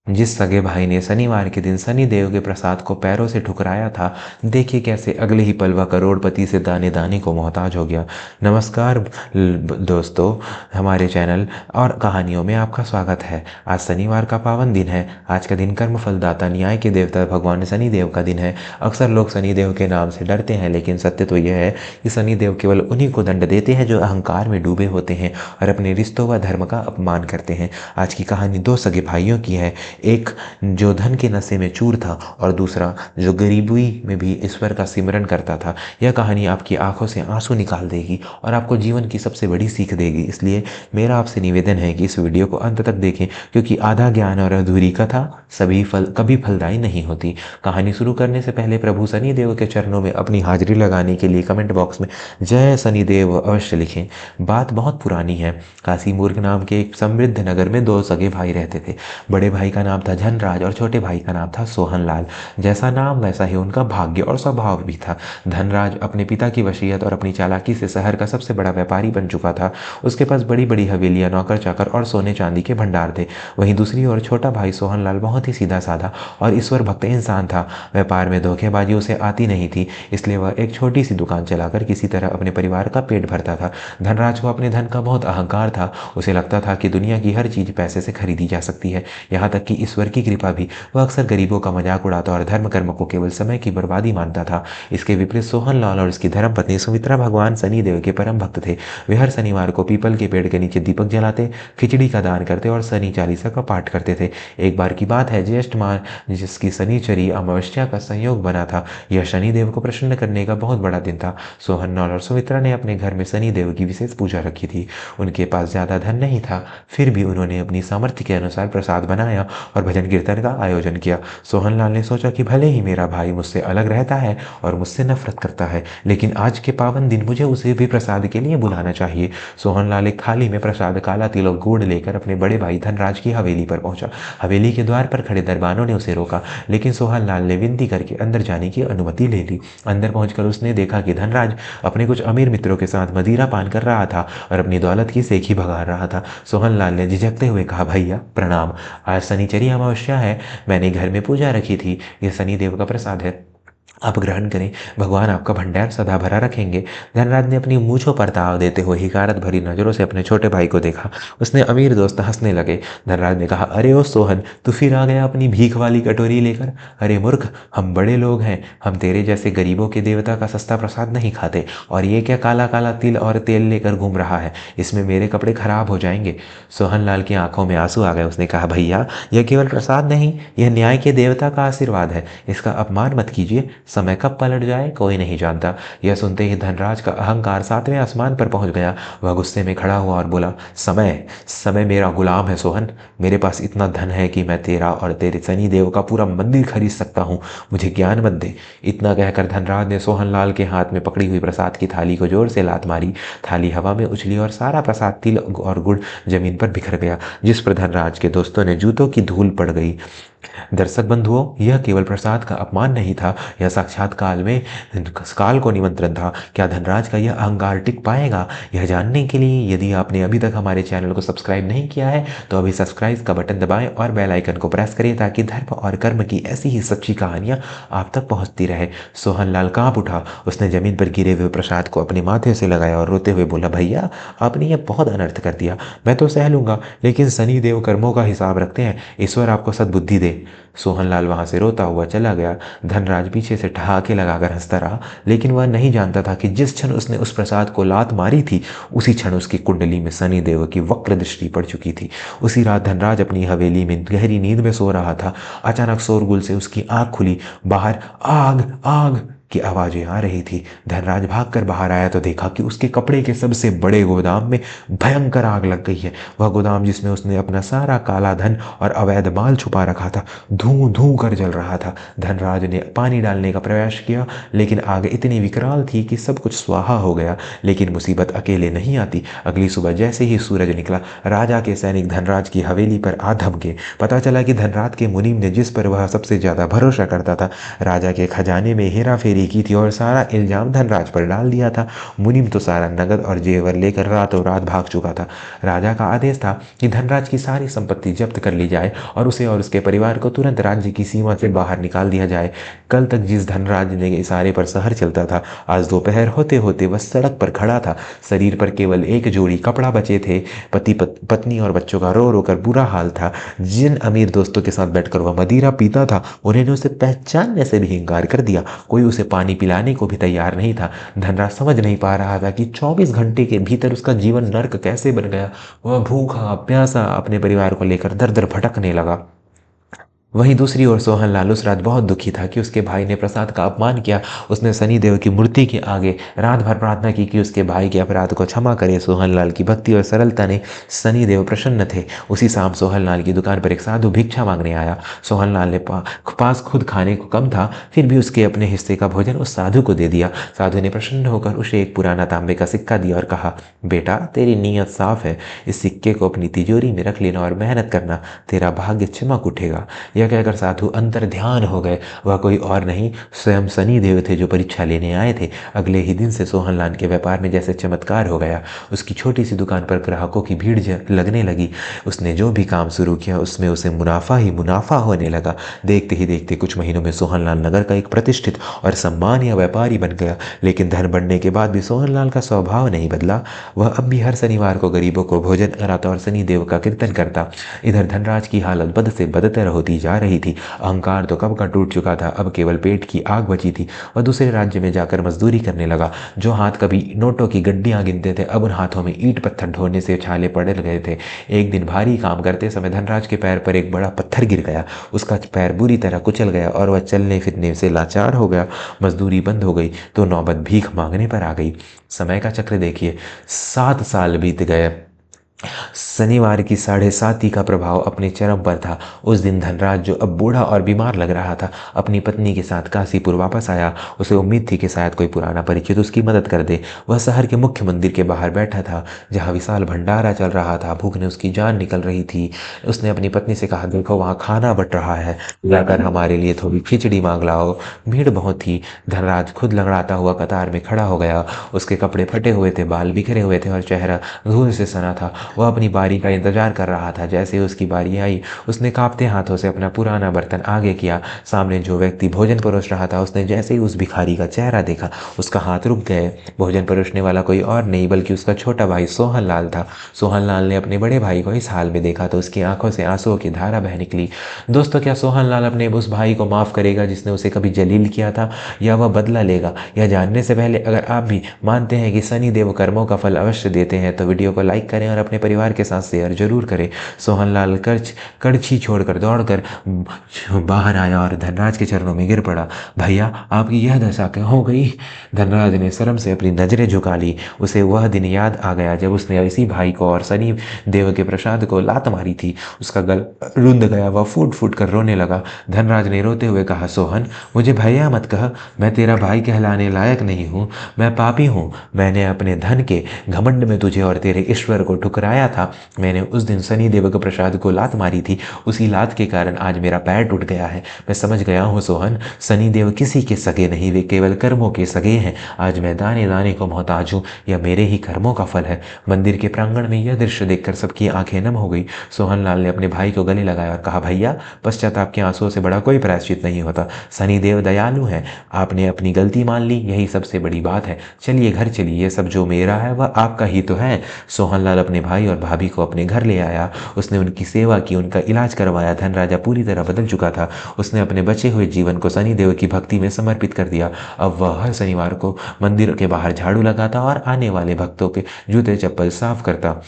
जिस सगे भाई ने शनिवार के दिन शनिदेव के प्रसाद को पैरों से ठुकराया था, देखिए कैसे अगले ही पल वह करोड़पति से दाने दाने को मोहताज हो गया। नमस्कार दोस्तों, हमारे चैनल और कहानियों में आपका स्वागत है। आज शनिवार का पावन दिन है। आज का दिन कर्म फलदाता न्याय के देवता भगवान शनिदेव का दिन है। अक्सर लोग शनिदेव के नाम से डरते हैं, लेकिन सत्य तो यह है कि शनिदेव केवल उन्हीं को दंड देते हैं जो अहंकार में डूबे होते हैं और अपने रिश्तों व धर्म का अपमान करते हैं। आज की कहानी दो सगे भाइयों की है, एक जो धन के नशे में चूर था और दूसरा जो गरीबी में भी ईश्वर का सिमरन करता था। यह कहानी आपकी आंखों से आंसू निकाल देगी और आपको जीवन की सबसे बड़ी सीख देगी। इसलिए मेरा आपसे निवेदन है कि इस वीडियो को अंत तक देखें, क्योंकि आधा ज्ञान और अधूरी कथा कभी फलदायी नहीं होती। कहानी शुरू करने से पहले प्रभु शनिदेव के चरणों में अपनी हाजिरी लगाने के लिए कमेंट बॉक्स में जय शनिदेव अवश्य लिखें। बात बहुत पुरानी है। काशी मूर्ख नाम के एक समृद्ध नगर में दो सगे भाई रहते थे। बड़े भाई का नाम था धनराज और छोटे भाई का नाम था सोहनलाल। जैसा नाम वैसा ही उनका भाग्य और स्वभाव भी था। धनराज अपने पिता की वसीयत और अपनी चालाकी से शहर का सबसे बड़ा व्यापारी बन चुका था। उसके पास बड़ी बड़ी हवेलियां, नौकर चाकर और सोने चांदी के भंडार थे। वहीं दूसरी ओर छोटा भाई सोहनलाल बहुत ही सीधा साधा और ईश्वर भक्त इंसान था। व्यापार में धोखेबाजी उसे आती नहीं थी, इसलिए वह एक छोटी सी दुकान चलाकर किसी तरह अपने परिवार का पेट भरता था। धनराज को अपने धन का बहुत अहंकार था। उसे लगता था कि दुनिया की हर चीज पैसे से खरीदी जा सकती है, यहाँ तक कि ईश्वर की कृपा भी। वह अक्सर गरीबों का मजाक उड़ाता और धर्म कर्म को केवल समय की बर्बादी मानता था। इसके विपरीत सोहनलाल और उसकी धर्मपत्नी सुमित्रा भगवान शनिदेव के परम भक्त थे। वे हर शनिवार को पीपल के पेड़ के नीचे दीपक जलाते, खिचड़ी का दान करते और शनि चालीसा का पाठ करते थे। एक बार की बात है, ज्येष्ठ माह जिसकी शनिचरी अमावस्या का संयोग बना था। यह शनिदेव को प्रसन्न करने का बहुत बड़ा दिन था। सोहनलाल और सुमित्रा ने अपने घर में शनिदेव की विशेष पूजा रखी थी। उनके पास ज्यादा धन नहीं था, फिर भी उन्होंने अपनी सामर्थ्य के अनुसार प्रसाद बनाया और भजन कीर्तन का आयोजन किया। सोहनलाल ने सोचा कि भले ही मेरा भाई मुझसे अलग रहता है और मुझसे नफरत करता है, लेकिन आज के पावन दिन मुझे उसे भी प्रसाद के लिए बुलाना चाहिए। सोहनलाल एक थाली में प्रसाद, काला तिल और गुड़ लेकर अपने बड़े भाई धनराज की हवेली पर पहुंचा। हवेली के द्वार पर खड़े दरबानों ने उसे रोका, लेकिन सोहनलाल ने विनती करके अंदर जाने की अनुमति ले ली। अंदर पहुंचकर उसने देखा कि धनराज अपने कुछ अमीर मित्रों के साथ मदिरा पान कर रहा था और अपनी दौलत की सेखी भगा रहा था। सोहनलाल ने झिझकते हुए कहा, भैया प्रणाम, आज शनिचरी अमावस्या है, मैंने घर में पूजा रखी थी, यह शनिदेव का प्रसाद है, आप ग्रहण करें, भगवान आपका भंडार सदा भरा रखेंगे। धनराज ने अपनी मूंछों पर ताव देते हुए हिकारत भरी नजरों से अपने छोटे भाई को देखा। उसने अमीर दोस्त हंसने लगे। धनराज ने कहा, अरे ओ सोहन, तू फिर आ गया अपनी भीख वाली कटोरी लेकर। अरे मूर्ख, हम बड़े लोग हैं, हम तेरे जैसे गरीबों के देवता का सस्ता प्रसाद नहीं खाते। और ये क्या काला काला तिल और तेल लेकर घूम रहा है, इसमें मेरे कपड़े खराब हो जाएंगे। सोहनलाल की आंखों में आंसू आ गए। उसने कहा, भैया यह केवल प्रसाद नहीं, यह न्याय के देवता का आशीर्वाद है, इसका अपमान मत कीजिए, समय कब पलट जाए कोई नहीं जानता। यह सुनते ही धनराज का अहंकार सातवें आसमान पर पहुंच गया। वह गुस्से में खड़ा हुआ और बोला, समय समय मेरा गुलाम है सोहन, मेरे पास इतना धन है कि मैं तेरा और तेरे शनिदेव का पूरा मंदिर खरीद सकता हूँ, मुझे ज्ञान मत दे। इतना कहकर धनराज ने सोहनलाल के हाथ में पकड़ी हुई प्रसाद की थाली को जोर से लात मारी। थाली हवा में उछली और सारा प्रसाद तिल और गुड़ जमीन पर बिखर गया, जिस पर धनराज के दोस्तों ने जूतों की धूल पड़ गई। दर्शक बंधुओं, यह केवल प्रसाद का अपमान नहीं था, यह साक्षात काल को निमंत्रण था। क्या धनराज का यह अहंकार टिक पाएगा? यह जानने के लिए यदि आपने अभी तक हमारे चैनल को सब्सक्राइब नहीं किया है तो अभी सब्सक्राइब का बटन दबाएं और बेल आइकन को प्रेस करें, ताकि धर्म और कर्म की ऐसी ही सच्ची कहानियां आप तक पहुंचती रहे। सोहनलाल कांप उठा। उसने जमीन पर गिरे हुए प्रसाद को अपने माथे से लगाया और रोते हुए बोला, भैया आपने यह बहुत अनर्थ कर दिया, मैं तो सह लूंगा, लेकिन शनिदेव कर्मों का हिसाब रखते हैं, ईश्वर आपको सद्बुद्धि दे। सोहनलाल वहां से रोता हुआ चला गया। धनराज पीछे से ठहाके लगाकर हंसता रहा, लेकिन वह नहीं जानता था कि जिस क्षण उसने उस प्रसाद को लात मारी थी, उसी क्षण उसकी कुंडली में शनिदेव की वक्र दृष्टि पड़ चुकी थी। उसी रात धनराज अपनी हवेली में गहरी नींद में सो रहा था। अचानक शोरगुल से उसकी आंख खुली। बाहर आग आग की आवाजें आ रही थी। धनराज भागकर बाहर आया तो देखा कि उसके कपड़े के सबसे बड़े गोदाम में भयंकर आग लग गई है। वह गोदाम जिसमें उसने अपना सारा काला धन और अवैध माल छुपा रखा था, धूं धूं कर जल रहा था। धनराज ने पानी डालने का प्रयास किया, लेकिन आग इतनी विकराल थी कि सब कुछ स्वाहा हो गया। लेकिन मुसीबत अकेले नहीं आती। अगली सुबह जैसे ही सूरज निकला, राजा के सैनिक धनराज की हवेली पर आ धमके। पता चला कि धनराज के मुनीम ने, जिस पर वह सबसे ज्यादा भरोसा करता था, राजा के खजाने में हेरा फेरी गलती की थी और सारा इल्जाम धनराज पर डाल दिया था। मुनीम तो सारा नगद और जेवर लेकर रातों रात भाग चुका था। राजा का आदेश था कि धनराज की सारी संपत्ति जब्त कर ली जाए और उसे और उसके परिवार को तुरंत राज्य की सीमा से बाहर निकाल दिया जाए। कल तक जिस धनराज ने इशारे पर शहर चलता था, आज दोपहर होते होते वह सड़क पर खड़ा था। शरीर पर केवल एक जोड़ी कपड़ा बचे थे। पत्नी और बच्चों का रो रो कर बुरा हाल था। जिन अमीर दोस्तों के साथ बैठकर वह मदिरा पीता था, उन्होंने उसे पहचानने से भी इनकार कर दिया। कोई उसे पानी पिलाने को भी तैयार नहीं था। धनराज समझ नहीं पा रहा था कि 24 घंटे के भीतर उसका जीवन नर्क कैसे बन गया। वह भूखा प्यासा अपने परिवार को लेकर दर दर भटकने लगा। वहीं दूसरी ओर सोहनलाल उस रात बहुत दुखी था कि उसके भाई ने प्रसाद का अपमान किया। उसने शनिदेव की मूर्ति के आगे रात भर प्रार्थना की कि उसके भाई के अपराध को क्षमा करे। सोहनलाल की भक्ति और सरलता ने शनिदेव प्रसन्न थे। उसी शाम सोहनलाल की दुकान पर एक साधु भिक्षा मांगने आया। सोहनलाल ने पास खुद खाने को कम था, फिर भी उसके अपने हिस्से का भोजन उस साधु को दे दिया। साधु ने प्रसन्न होकर उसे एक पुराना तांबे का सिक्का दिया और कहा, बेटा तेरी नीयत साफ है, इस सिक्के को अपनी तिजोरी में रख लेना और मेहनत करना, तेरा भाग्य चमक उठेगा। यह कहकर साधु अंतर ध्यान हो गए। वह कोई और नहीं, स्वयं शनिदेव थे जो परीक्षा लेने आए थे। अगले ही दिन से सोहनलाल के व्यापार में जैसे चमत्कार हो गया। उसकी छोटी सी दुकान पर ग्राहकों की भीड़ लगने लगी। उसने जो भी काम शुरू किया उसमें उसे मुनाफा ही मुनाफा होने लगा। देखते ही देखते कुछ महीनों में सोहनलाल नगर का एक प्रतिष्ठित और सम्मानीय व्यापारी बन गया। लेकिन धन बढ़ने के बाद भी सोहनलाल का स्वभाव नहीं बदला। वह अब भी हर शनिवार को गरीबों को भोजन कराता और शनिदेव का कीर्तन करता। इधर धनराज की हालत बद से बदतर होती जा रही थी। अहंकार तो कब का टूट चुका था, अब केवल पेट की आग बची थी। वह दूसरे राज्य में जाकर मजदूरी करने लगा। जो हाथ कभी नोटों की गड्डियां गिनते थे, अब उन हाथों में ईंट पत्थर ढोने से छाले पड़ गए थे। एक दिन भारी काम करते समय धनराज के पैर पर एक बड़ा पत्थर गिर गया। उसका पैर बुरी तरह कुचल गया और वह चलने फिरने से लाचार हो गया। मजदूरी बंद हो गई तो नौबत भीख मांगने पर आ गई। समय का चक्र देखिए, 7 साल बीत गए। शनिवार की 7:30 का प्रभाव अपने चरम पर था। उस दिन धनराज, जो अब बूढ़ा और बीमार लग रहा था, अपनी पत्नी के साथ काशीपुर वापस आया। उसे उम्मीद थी कि शायद कोई पुराना परिचित उसकी मदद कर दे। वह शहर के मुख्य मंदिर के बाहर बैठा था, जहाँ विशाल भंडारा चल रहा था। भूख ने उसकी जान निकल रही थी। उसने अपनी पत्नी से कहा, देखो वहाँ खाना बट रहा है, जाकर हमारे लिए थोड़ी खिचड़ी मांग लाओ। भीड़ बहुत थी। धनराज खुद लंगड़ाता हुआ कतार में खड़ा हो गया। उसके कपड़े फटे हुए थे, बाल बिखरे हुए थे और चेहरा धूल से सना था। वह अपनी बारी का इंतजार कर रहा था। जैसे उसकी बारी आई, उसने कांपते हाथों से अपना पुराना बर्तन आगे किया। सामने जो व्यक्ति भोजन परोस रहा था, उसने जैसे ही उस भिखारी का चेहरा देखा, उसका हाथ रुक गए। भोजन परोसने वाला कोई और नहीं बल्कि उसका छोटा भाई सोहनलाल था। सोहनलाल ने अपने बड़े भाई को इस हाल में देखा तो उसकी आंखों से आंसुओं की धारा बह निकली। दोस्तों, क्या सोहनलाल अपने उस भाई को माफ करेगा जिसने उसे कभी जलील किया था, या वह बदला लेगा? यह जानने से पहले अगर आप भी मानते हैं कि शनिदेव कर्मों का फल अवश्य देते हैं, तो वीडियो को लाइक करें और अपने परिवार के साथ शेयर जरूर करें। सोहनलाल कड़छी छोड़कर दौड़कर बाहर आया और धनराज के चरणों में गिर पड़ा। भैया, आपकी यह दशा क्यों हो गई? धनराज ने शर्म से अपनी नजरें झुका ली। उसे वह दिन याद आ गया जब उसने इसी भाई को और शनि देव के प्रसाद को लात मारी थी। उसका गल रुंध गया। वह फूट फूट कर रोने लगा। धनराज ने रोते हुए कहा, सोहन, मुझे भैया मत कह। मैं तेरा भाई कहलाने लायक नहीं हूँ। मैं पापी हूँ। मैंने अपने धन के घमंड में तुझे और तेरे ईश्वर को ठुकराया था। मैंने उस दिन शनिदेव के प्रसाद को लात मारी थी। उसी लात के कारण आज मेरा पैर टूट गया है। मैं समझ गया हूँ सोहन, शनिदेव किसी के सगे नहीं, वे केवल कर्मों के सगे हैं। आज मैं दाने दाने को मोहताज हूँ। यह मेरे ही कर्मों का फल है। मंदिर के प्रांगण में यह दृश्य देखकर सबकी आंखें नम हो गई। सोहनलाल ने अपने भाई को गले लगाया और कहा, भैया, पश्चाताप के आंसुओं से बड़ा कोई प्रायश्चित नहीं होता। शनिदेव दयालु हैं। आपने अपनी गलती मान ली, यही सबसे बड़ी बात है। चलिए घर चलिए, यह सब जो मेरा है वह आपका ही तो है। सोहनलाल अपने भाई और भाभी को अपने घर ले आया। उसने उनकी सेवा की, उनका इलाज करवाया। धनराजा पूरी तरह बदल चुका था। उसने अपने बचे हुए जीवन को शनिदेव की भक्ति में समर्पित कर दिया। अब वह हर शनिवार को मंदिर के बाहर झाड़ू लगाता और आने वाले भक्तों के जूते चप्पल साफ करता।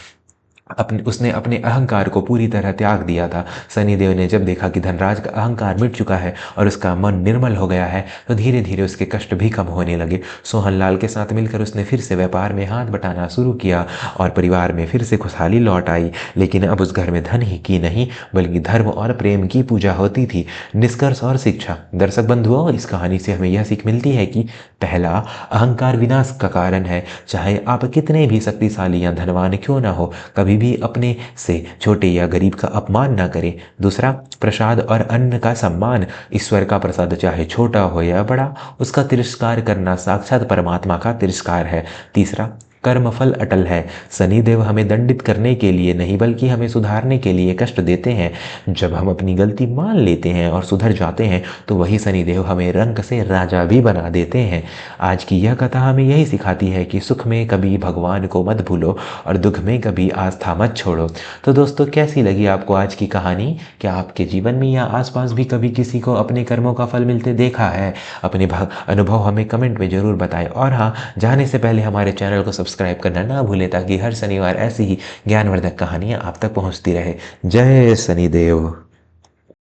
उसने अपने अहंकार को पूरी तरह त्याग दिया था। शनिदेव ने जब देखा कि धनराज का अहंकार मिट चुका है और उसका मन निर्मल हो गया है, तो धीरे धीरे उसके कष्ट भी कम होने लगे। सोहनलाल के साथ मिलकर उसने फिर से व्यापार में हाथ बटाना शुरू किया और परिवार में फिर से खुशहाली लौट आई। लेकिन अब उस घर में धन ही की नहीं, बल्कि धर्म और प्रेम की पूजा होती थी। निष्कर्ष और शिक्षा। दर्शक बंधुओं, इस कहानी से हमें यह सीख मिलती है कि पहला, अहंकार विनाश का कारण है। चाहे आप कितने भी शक्तिशाली या धनवान क्यों ना हो, कभी कभी भी अपने से छोटे या गरीब का अपमान ना करें। दूसरा, प्रसाद और अन्न का सम्मान। ईश्वर का प्रसाद चाहे छोटा हो या बड़ा, उसका तिरस्कार करना साक्षात परमात्मा का तिरस्कार है। तीसरा, कर्मफल अटल है। शनिदेव हमें दंडित करने के लिए नहीं बल्कि हमें सुधारने के लिए कष्ट देते हैं। जब हम अपनी गलती मान लेते हैं और सुधर जाते हैं तो वही शनिदेव हमें रंक से राजा भी बना देते हैं। आज की यह कथा हमें यही सिखाती है कि सुख में कभी भगवान को मत भूलो और दुख में कभी आस्था मत छोड़ो। तो दोस्तों, कैसी लगी आपको आज की कहानी? क्या आपके जीवन में या आसपास भी कभी किसी को अपने कर्मों का फल मिलते देखा है? अपने अनुभव हमें कमेंट में ज़रूर बताएं। और हाँ, जाने से पहले हमारे चैनल को सब्सक्राइब करना ना भूलें ताकि हर शनिवार ऐसी ही ज्ञानवर्धक कहानियाँ आप तक पहुँचती रहे। जय शनिदेव।